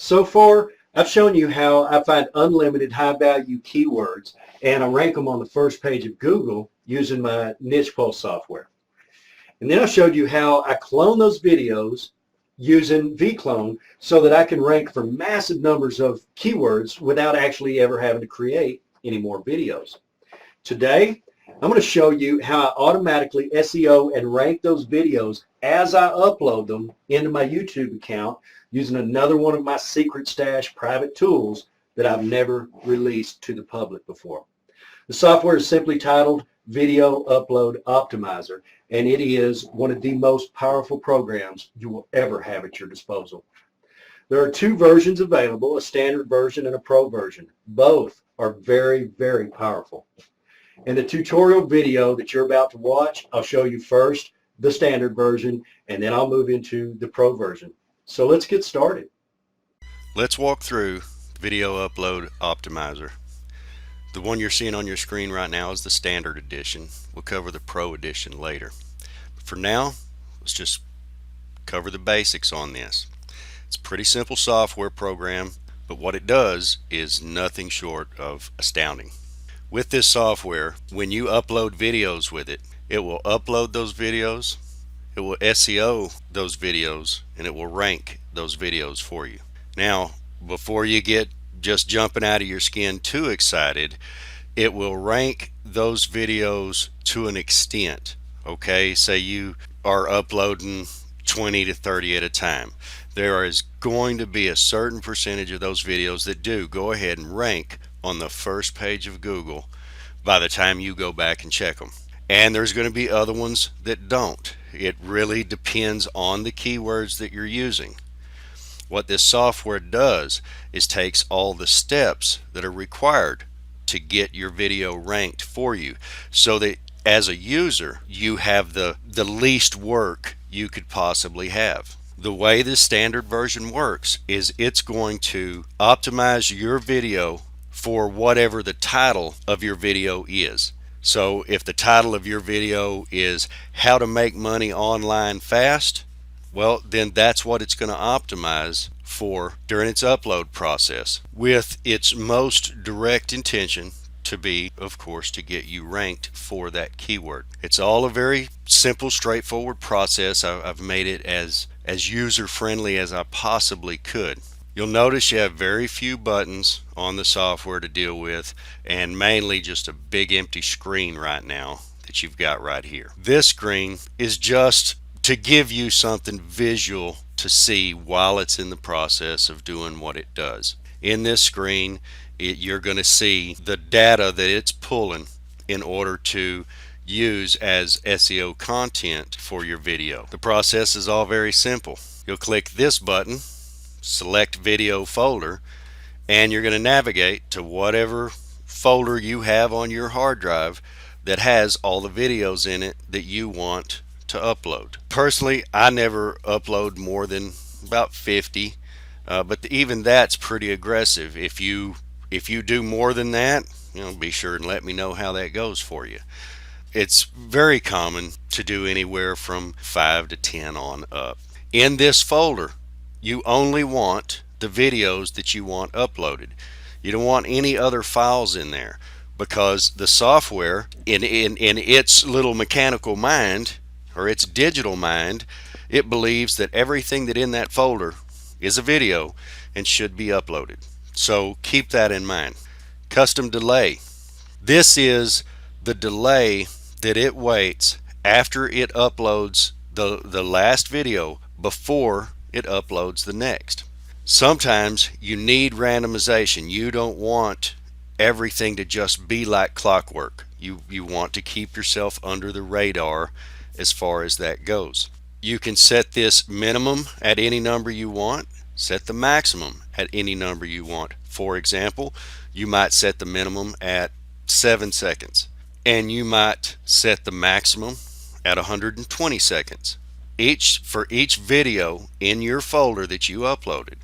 So far, I've shown you how I find unlimited high-value keywords and I rank them on the first page of Google using my niche pulse software. And then I showed you how I clone those videos using vClone so that I can rank for massive numbers of keywords without actually ever having to create any more videos. Today, I'm going to show you how I automatically SEO and rank those videos as I upload them into my YouTube account using another one of my secret stash private tools that I've never released to the public before. The software is simply titled Video Upload Optimizer, and it is one of the most powerful programs you will ever have at your disposal. There are two versions available, a standard version and a pro version. Both are very, very powerful. In the tutorial video that you're about to watch, I'll show you first the standard version, and then I'll move into the pro version. So let's get started. Let's walk through Video Upload Optimizer. The one you're seeing on your screen right now is the standard edition. We'll cover the pro edition later. But for now, let's just cover the basics on this. It's a pretty simple software program, but what it does is nothing short of astounding. With this software, when you upload videos with it, it will upload those videos, it will SEO those videos, and it will rank those videos for you. Now, before you get just jumping out of your skin too excited, it will rank those videos to an extent. Okay, say you are uploading 20 to 30 at a time. There is going to be a certain percentage of those videos that do go ahead and rank on the first page of Google by the time you go back and check them. And there's going to be other ones that don't. It really depends on the keywords that you're using. What this software does is takes all the steps that are required to get your video ranked for you, so that as a user you have the least work you could possibly have. The way the standard version works is it's going to optimize your video for whatever the title of your video is. So if the title of your video is how to make money online fast, well, then that's what it's going to optimize for during its upload process, with its most direct intention to be, of course, to get you ranked for that keyword. It's all a very simple, straightforward process. I've made it as user-friendly as I possibly could. You'll notice you have very few buttons on the software to deal with, and mainly just a big empty screen right now that you've got right here. This screen is just to give you something visual to see while it's in the process of doing what it does. In this screen, you're going to see the data that it's pulling in order to use as SEO content for your video. The process is all very simple. You'll click this button, select video folder, and you're going to navigate to whatever folder you have on your hard drive that has all the videos in it that you want to upload. Personally, I never upload more than about 50, but even that's pretty aggressive. If you do more than that, be sure and let me know how that goes for you. It's very common to do anywhere from 5 to 10 on up. In this folder, you only want the videos that you want uploaded. You don't want any other files in there, because the software in its little mechanical mind, or its digital mind, it believes that everything that in that folder is a video and should be uploaded. So keep that in mind. Custom delay. This is the delay that it waits after it uploads the last video before it uploads the next. Sometimes you need randomization. You don't want everything to just be like clockwork. You want to keep yourself under the radar as far as that goes. You can set this minimum at any number you want, set the maximum at any number you want. For example, you might set the minimum at 7 seconds, and you might set the maximum at 120 seconds. For each video in your folder that you uploaded,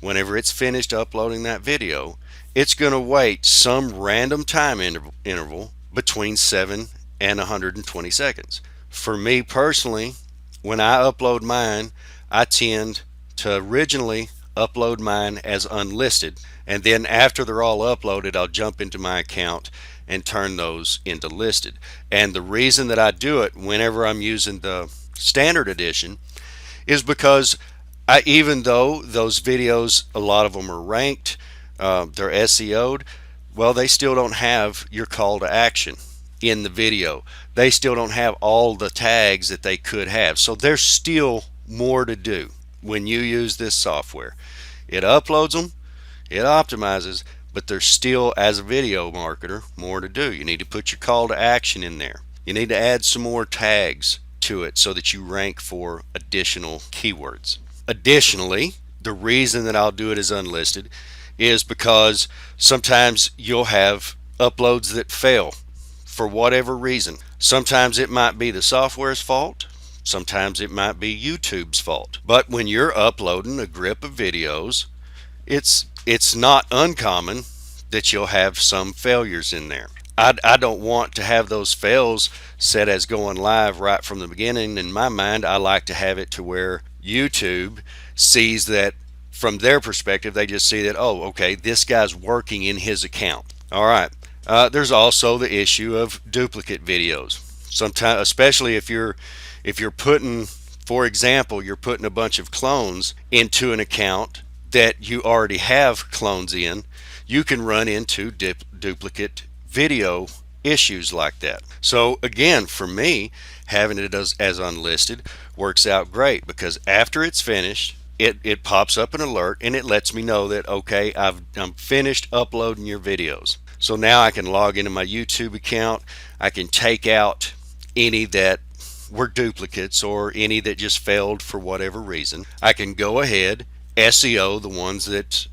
whenever it's finished uploading that video, it's going to wait some random time interval between 7 and 120 seconds. For me personally, when I upload mine, I tend to originally upload mine as unlisted, and then after they're all uploaded, I'll jump into my account and turn those into listed. And the reason that I do it whenever I'm using the standard edition is because even though those videos, a lot of them are ranked, they're SEO'd, well, they still don't have your call to action in the video. They still don't have all the tags that they could have. So there's still more to do when you use this software. It uploads them, it optimizes, but there's still, as a video marketer, more to do. You need to put your call to action in there. You need to add some more tags to it so that you rank for additional keywords. Additionally, the reason that I'll do it as unlisted is because sometimes you'll have uploads that fail for whatever reason. Sometimes it might be the software's fault, sometimes it might be YouTube's fault. But when you're uploading a grip of videos, it's not uncommon that you'll have some failures in there. I don't want to have those fails set as going live right from the beginning. In my mind, I like to have it to where YouTube sees that from their perspective, they just see that, oh, okay, this guy's working in his account. All right. There's also the issue of duplicate videos. Sometimes, especially if you're putting, for example, you're putting a bunch of clones into an account that you already have clones in, you can run into duplicate video issues like that. So again, for me, having it as unlisted works out great, because after it's finished, it pops up an alert and it lets me know that, okay, I'm finished uploading your videos. So now I can log into my YouTube account. I can take out any that were duplicates or any that just failed for whatever reason. I can go ahead, SEO the ones that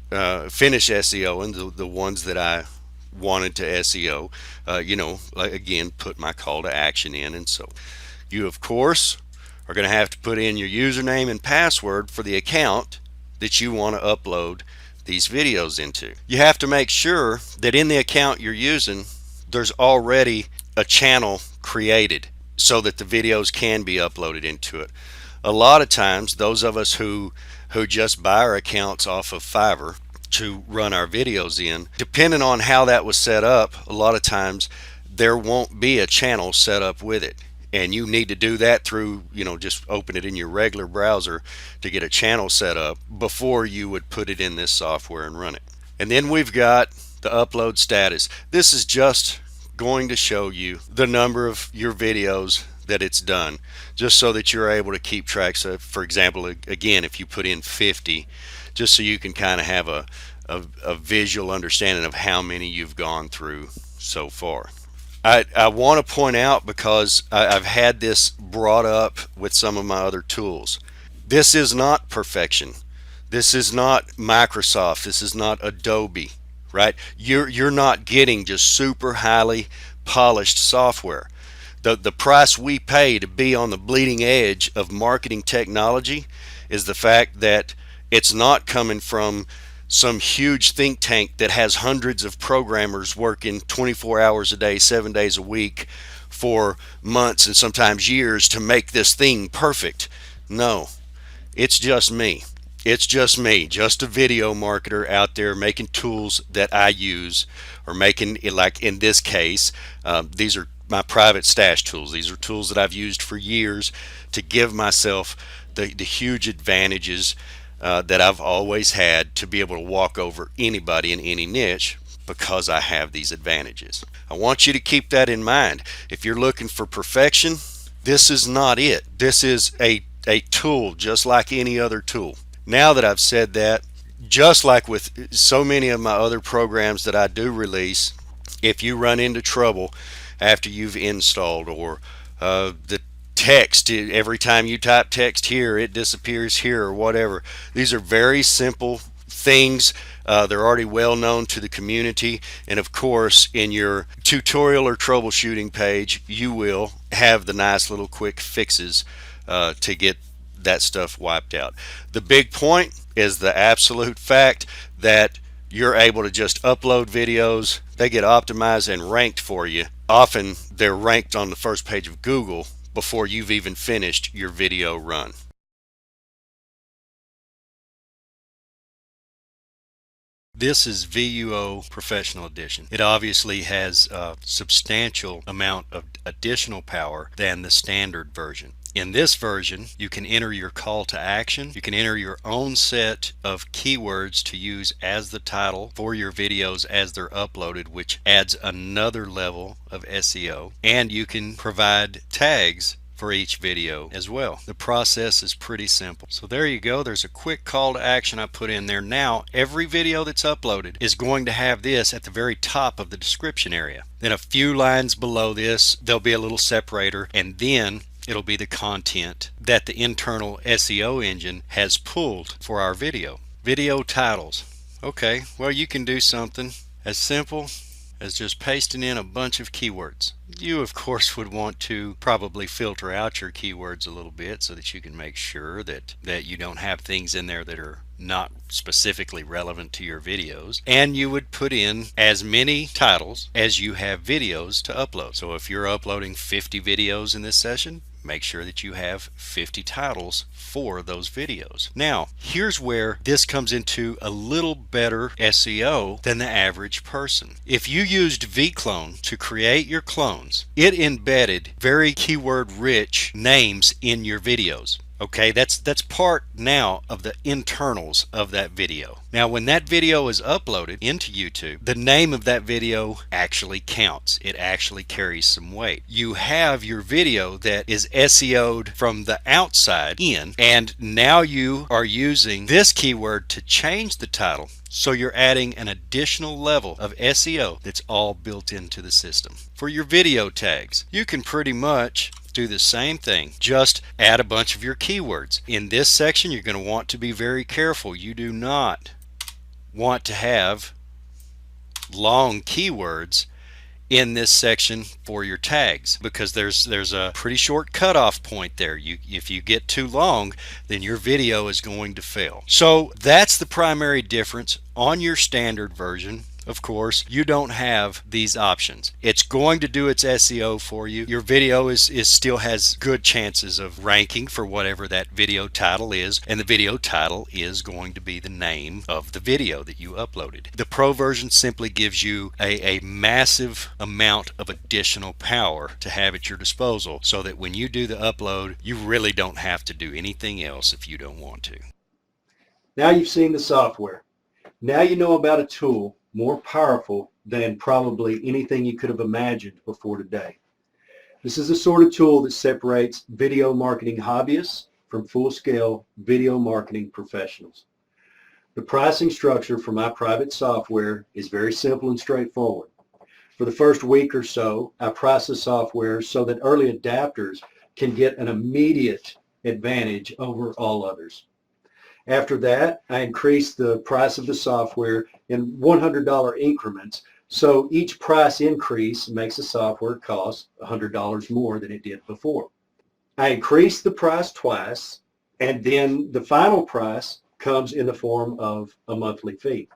finish SEO, and the ones that I wanted to SEO, like again, put my call to action in. And so you, of course, are going to have to put in your username and password for the account that you want to upload these videos into. You have to make sure that in the account you're using, there's already a channel created so that the videos can be uploaded into it. A lot of times, those of us who just buy our accounts off of Fiverr to run our videos in, depending on how that was set up, a lot of times there won't be a channel set up with it. And you need to do that through, just open it in your regular browser to get a channel set up before you would put it in this software and run it. And then we've got the upload status. This is just going to show you the number of your videos that it's done, just so that you're able to keep track. So for example, again, if you put in 50, just so you can kind of have a visual understanding of how many you've gone through so far. I want to point out, because I've had this brought up with some of my other tools, this is not perfection. This is not Microsoft. This is not Adobe, right? You're not getting just super highly polished software. The price we pay to be on the bleeding edge of marketing technology is the fact that it's not coming from some huge think tank that has hundreds of programmers working 24 hours a day, 7 days a week for months and sometimes years to make this thing perfect. No, it's just me. It's just me, just a video marketer out there making tools that I use, or making, like in this case, these are my private stash tools. These are tools that I've used for years to give myself the huge advantages that I've always had to be able to walk over anybody in any niche, because I have these advantages. I want you to keep that in mind. If you're looking for perfection, this is not it. This is a tool just like any other tool. Now that I've said that, just like with so many of my other programs that I do release, if you run into trouble after you've installed, or the text, every time you type text here it disappears here, or whatever, these are very simple things. They're already well known to the community, and of course in your tutorial or troubleshooting page you will have the nice little quick fixes to get that stuff wiped out. The big point is the absolute fact that you're able to just upload videos, they get optimized and ranked for you. Often they're ranked on the first page of Google before you've even finished your video run. This is VUO Professional Edition. It obviously has a substantial amount of additional power than the standard version. In this version, you can enter your call to action. You can enter your own set of keywords to use as the title for your videos as they're uploaded, which adds another level of SEO. And you can provide tags for each video as well. The process is pretty simple. So there you go. There's a quick call to action I put in there. Now every video that's uploaded is going to have this at the very top of the description area. Then a few lines below this, there'll be a little separator, and then it'll be the content that the internal SEO engine has pulled for our video. Video titles. Okay, well, you can do something as simple as just pasting in a bunch of keywords. You of course would want to probably filter out your keywords a little bit so that you can make sure that you don't have things in there that are not specifically relevant to your videos, and you would put in as many titles as you have videos to upload. So if you're uploading 50 videos in this session, make sure that you have 50 titles for those videos. Now, here's where this comes into a little better SEO than the average person. If you used vClone to create your clones, it embedded very keyword rich names in your videos. Okay, that's part now of the internals of that video. Now when that video is uploaded into YouTube, the name of that video actually counts. It actually carries some weight. You have your video that is SEO'd from the outside in, and now you are using this keyword to change the title. So you're adding an additional level of SEO that's all built into the system. For your video tags, you can pretty much do the same thing, just add a bunch of your keywords. In this section, you're going to want to be very careful. You do not want to have long keywords in this section for your tags, because there's a pretty short cutoff point there. If you get too long, then your video is going to fail. So that's the primary difference. On your standard version, of course, you don't have these options. It's going to do its SEO for you. Your video still has good chances of ranking for whatever that video title is, and the video title is going to be the name of the video that you uploaded. The Pro version simply gives you a massive amount of additional power to have at your disposal, so that when you do the upload, you really don't have to do anything else if you don't want to. Now you've seen the software. Now you know about a tool more powerful than probably anything you could have imagined before today. This is the sort of tool that separates video marketing hobbyists from full-scale video marketing professionals. The pricing structure for my private software is very simple and straightforward. For the first week or so, I price the software so that early adapters can get an immediate advantage over all others. After that, I increase the price of the software in $100 increments, so each price increase makes the software cost $100 more than it did before. I increase the price twice, and then the final price comes in the form of a monthly fee.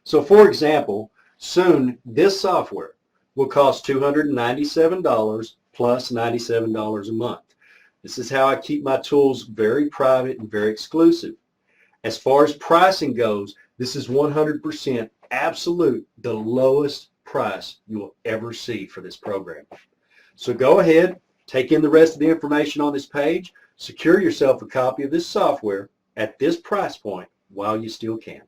So for example, soon this software will cost $297 plus $97 a month. This is how I keep my tools very private and very exclusive. As far as pricing goes, this is 100% absolute, the lowest price you will ever see for this program. So go ahead, take in the rest of the information on this page, secure yourself a copy of this software at this price point while you still can.